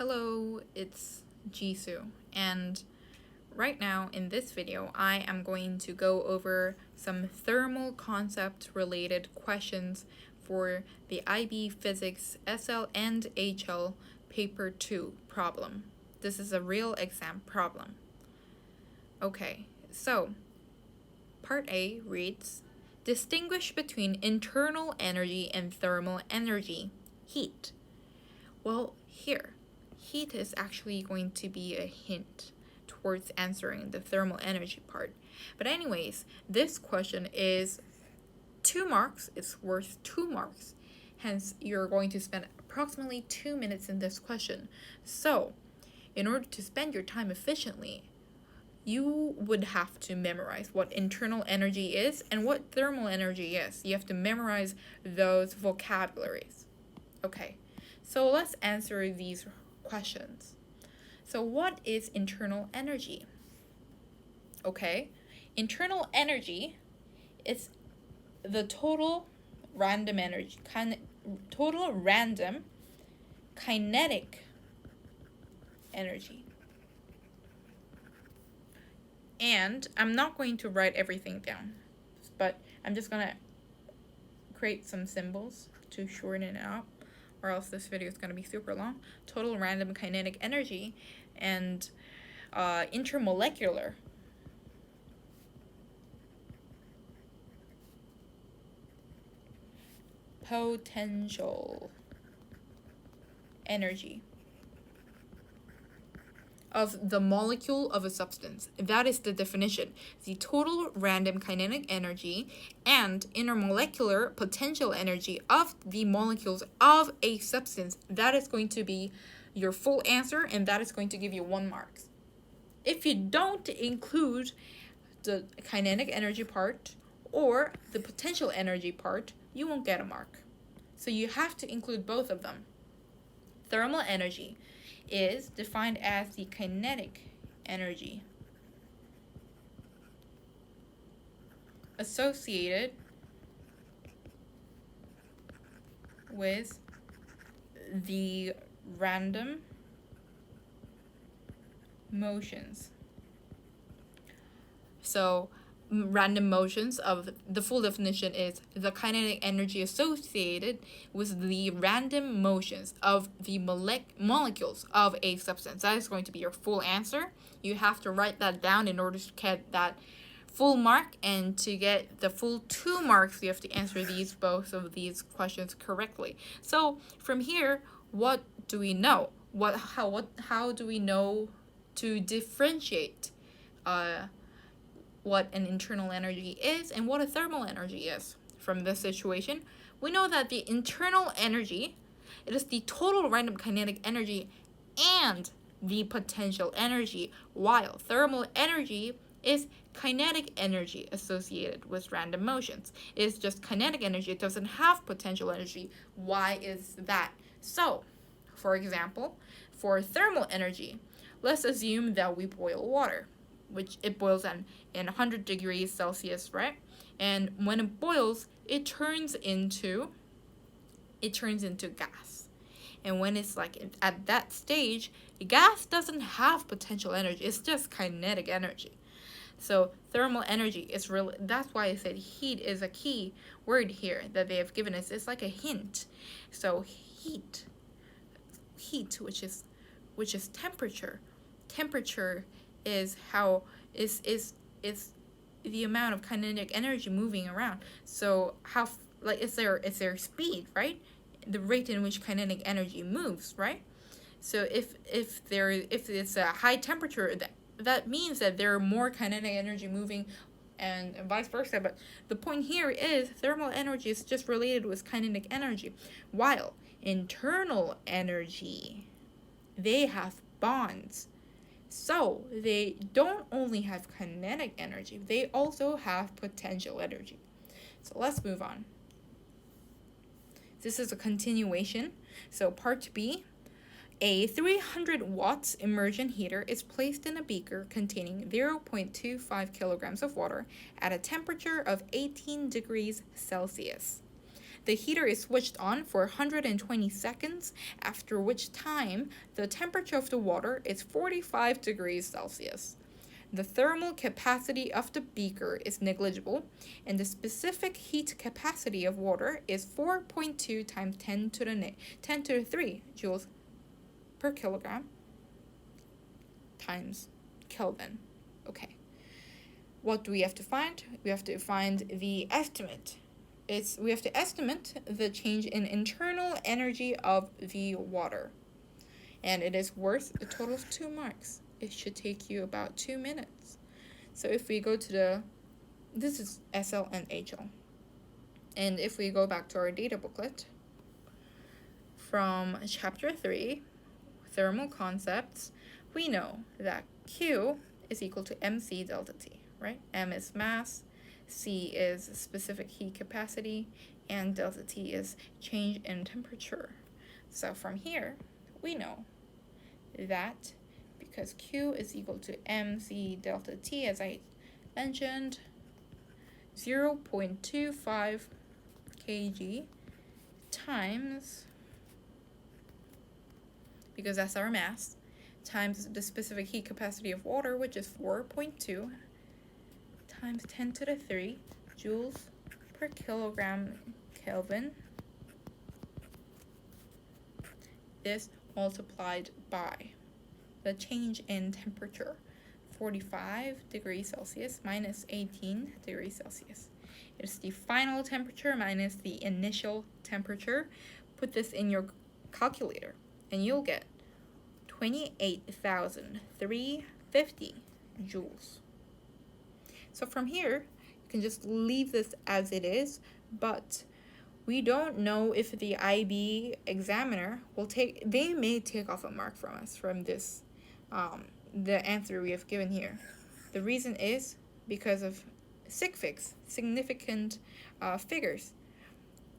Hello, it's Jisoo, and right now in this video I am going to go over some thermal concept related questions for the IB Physics SL and HL Paper 2 problem. This is a real exam problem. Okay, so part A reads, distinguish between internal energy and thermal energy, heat. Well, here, heat is actually going to be a hint towards answering the thermal energy part. But anyways, this question is 2 marks. It's worth 2 marks. Hence, you're going to spend approximately 2 minutes in this question. So, in order to spend your time efficiently, you would have to memorize what internal energy is and what thermal energy is. You have to memorize those vocabularies. Okay, so let's answer these questions. So what is internal energy? Okay, internal energy is the total random energy, total random kinetic energy. And I'm not going to write everything down, but I'm just going to create some symbols to shorten it out, or else this video is going to be super long. Total random kinetic energy and intermolecular potential energy of the molecule of a substance. That is the definition. The total random kinetic energy and intermolecular potential energy of the molecules of a substance. That is going to be your full answer, and that is going to give you 1 mark. If you don't include the kinetic energy part or the potential energy part, you won't get a mark. So you have to include both of them. Thermal energy is defined as the kinetic energy associated with the random motions. So random motions of the full definition is the kinetic energy associated with the random motions of the molecules of a substance. That is going to be your full answer. You have to write that down in order to get that full mark, and to get the full 2 marks you have to answer both of these questions correctly. So from here, what do we know? How do we know to differentiate what an internal energy is and what a thermal energy is? From this situation, we know that the internal energy, it is the total random kinetic energy and the potential energy, while thermal energy is kinetic energy associated with random motions. It is just kinetic energy. It doesn't have potential energy. Why is that? So, for example, for thermal energy, let's assume that we boil water, which it boils in 100 degrees Celsius, right? And when it boils, it turns into gas. And when it's like at that stage, gas doesn't have potential energy. It's just kinetic energy. So thermal energy is really, that's why I said heat is a key word here that they have given us. It's like a hint. So heat, which is temperature. Temperature is the amount of kinetic energy moving around. So how, like, it's their speed, right? The rate in which kinetic energy moves, right? So if it's a high temperature, that means that there are more kinetic energy moving, and vice versa. But the point here is thermal energy is just related with kinetic energy, while internal energy, they have bonds. So they don't only have kinetic energy, they also have potential energy. So let's move on. This is a continuation. So part B, a 300 watts immersion heater is placed in a beaker containing 0.25 kilograms of water at a temperature of 18 degrees Celsius. the heater is switched on for 120 seconds, after which time the temperature of the water is 45 degrees Celsius. The thermal capacity of the beaker is negligible, and the specific heat capacity of water is 4.2 times 10 to the 3 joules per kilogram times Kelvin. Okay. What do we have to find? We have to find the estimate. We have to estimate the change in internal energy of the water. And it is worth a total of 2 marks. It should take you about 2 minutes. So if we go to this is SL and HL. And if we go back to our data booklet, from chapter 3, thermal concepts, we know that Q is equal to mc delta T, right? M is mass, C is specific heat capacity, and delta T is change in temperature. So from here, we know that because Q is equal to mc delta T, as I mentioned, 0.25 kg times, because that's our mass, times the specific heat capacity of water, which is 4.2 times 10 to the 3 joules per kilogram Kelvin, is multiplied by the change in temperature, 45 degrees Celsius minus 18 degrees Celsius. It's the final temperature minus the initial temperature. Put this in your calculator and you'll get 28,350 joules. So from here, you can just leave this as it is, but we don't know if the IB examiner they may take off a mark from us from this, the answer we have given here. The reason is because of sig figs, significant figures.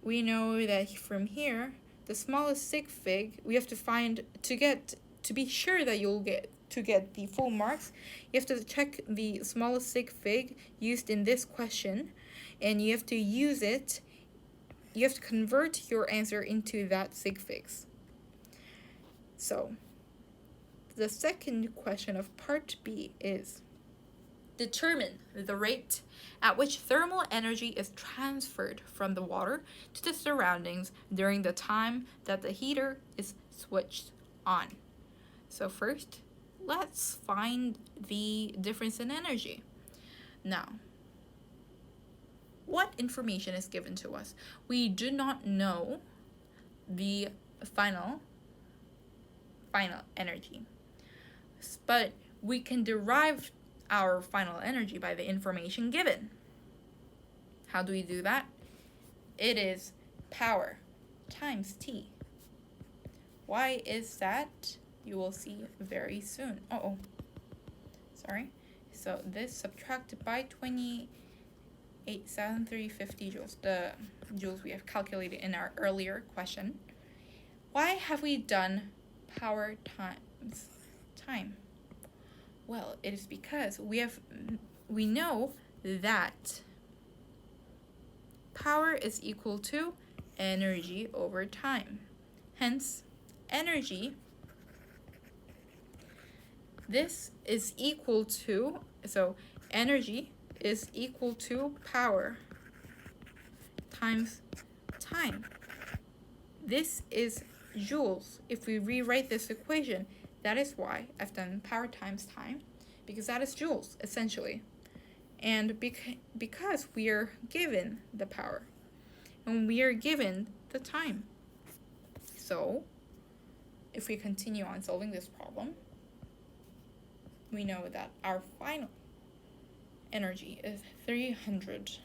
We know that from here, the smallest sig fig we have to find to be sure that you'll get the full marks. You have to check the smallest sig fig used in this question, and you have to use it. You have to convert your answer into that sig figs. So, the second question of part B is, determine the rate at which thermal energy is transferred from the water to the surroundings during the time that the heater is switched on. So first, let's find the difference in energy. Now, what information is given to us? We do not know the final energy, but we can derive our final energy by the information given. How do we do that? It is power times T. Why is that? You will see very soon. Sorry. So this subtracted by 28,350 joules, the joules we have calculated in our earlier question. Why have we done power times time? Well, it is because we know that power is equal to energy over time. Hence, energy, this is equal to, so energy is equal to power times time. This is joules. If we rewrite this equation, that is why I've done power times time, because that is joules, essentially. And because we are given the power, and we are given the time. So, if we continue on solving this problem, we know that our final energy is 300,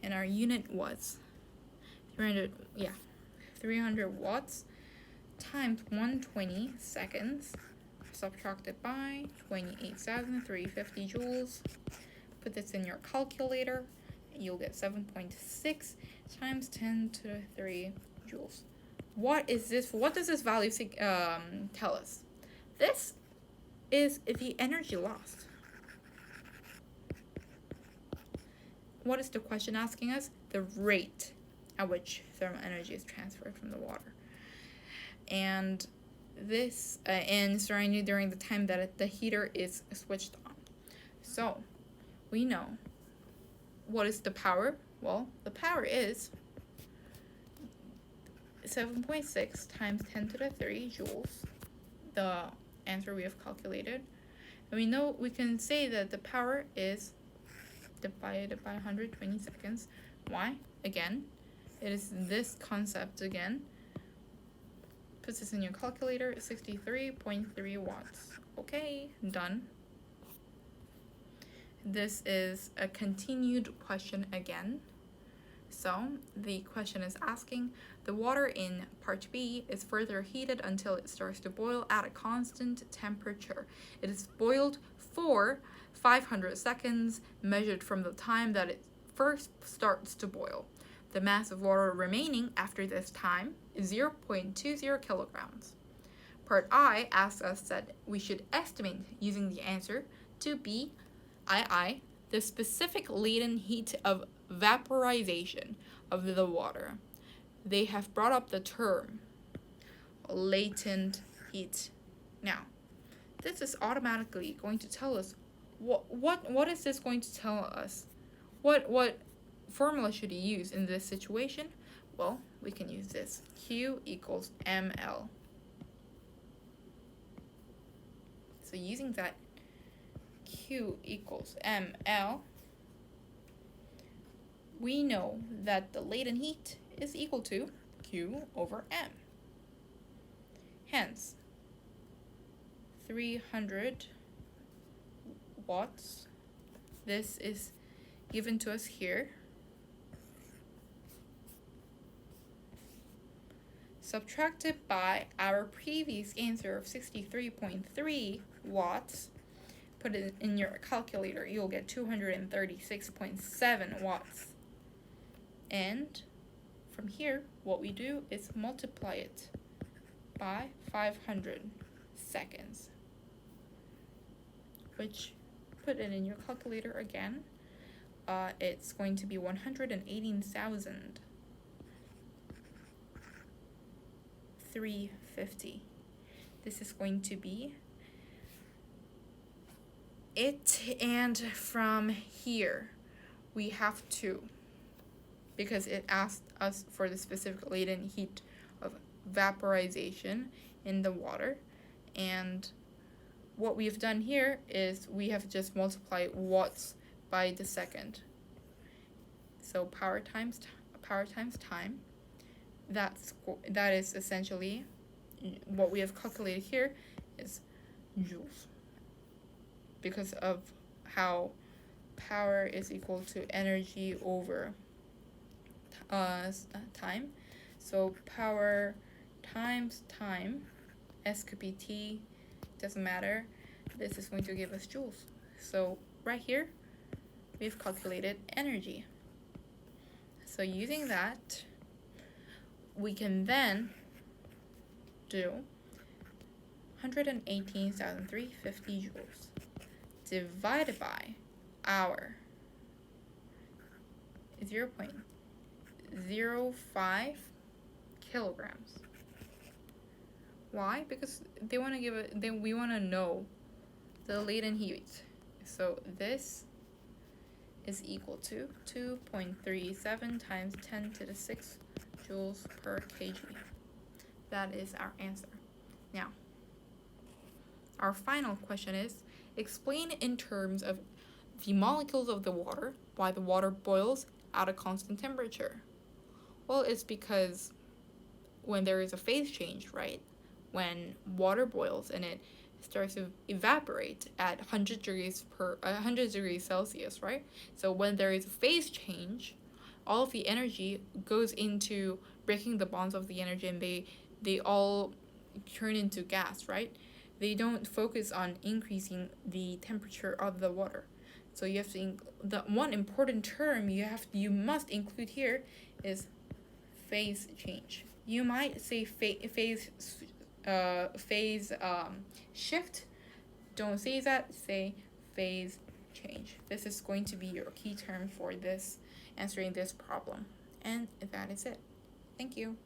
and our unit was 300 watts times 120 seconds, subtracted by 28,350 joules. Put this in your calculator, and you'll get 7.6 times 10 to the 3 joules. What is this? What does this value tell us? This is the energy lost. What is the question asking us? The rate at which thermal energy is transferred from the water. And this and surrounding during the time that the heater is switched on. So we know what is the power. Well, the power is 7.6 times 10 to the 3 joules, the answer we have calculated. And we know we can say that the power is divided by 120 seconds. Why? Again, it is this concept again. Put this in your calculator, 63.3 watts. Okay, done. This is a continued question again. So the question is asking, the water in part B is further heated until it starts to boil at a constant temperature. It is boiled for 500 seconds, measured from the time that it first starts to boil. The mass of water remaining after this time is 0.20 kilograms. Part I asks us that we should estimate using the answer to be II, the specific latent heat of vaporization of the water. They have brought up the term latent heat. Now, this is automatically going to tell us what is this going to tell us? What formula should you use in this situation? Well, we can use this. Q equals ml. So using that Q equals ml, we know that the latent heat is equal to Q over M. Hence, 300 watts, this is given to us here, subtracted by our previous answer of 63.3 watts. Put it in your calculator, you'll get 236.7 watts. And from here, what we do is multiply it by 500 seconds, which, put it in your calculator again, it's going to be 118,350. This is going to be it, and from here we have to, because it asked us for the specific latent heat of vaporization in the water, and what we've done here is we have just multiplied watts by the second. So power times time, that is essentially what we have calculated here is joules, because of how power is equal to energy over time. So power times time, S could be T, doesn't matter. This is going to give us joules. So right here, we've calculated energy. So using that, we can then do 118,350 joules divided by our 0.05 kilograms. Why? Because they want to give it. We want to know the latent heat. So this is equal to 2.37 times 10 to the 6 joules per kg. That is our answer. Now, our final question is, explain in terms of the molecules of the water why the water boils at a constant temperature. Well, it's because when there is a phase change, right? When water boils and it starts to evaporate at 100 degrees Celsius, right? So when there is a phase change, all of the energy goes into breaking the bonds of the energy, and they all turn into gas, right? They don't focus on increasing the temperature of the water. So you have to the one important term you must include here is phase change. You might say phase shift. Don't say that. Say phase change. This is going to be your key term for this answering this problem. And that is it. Thank you.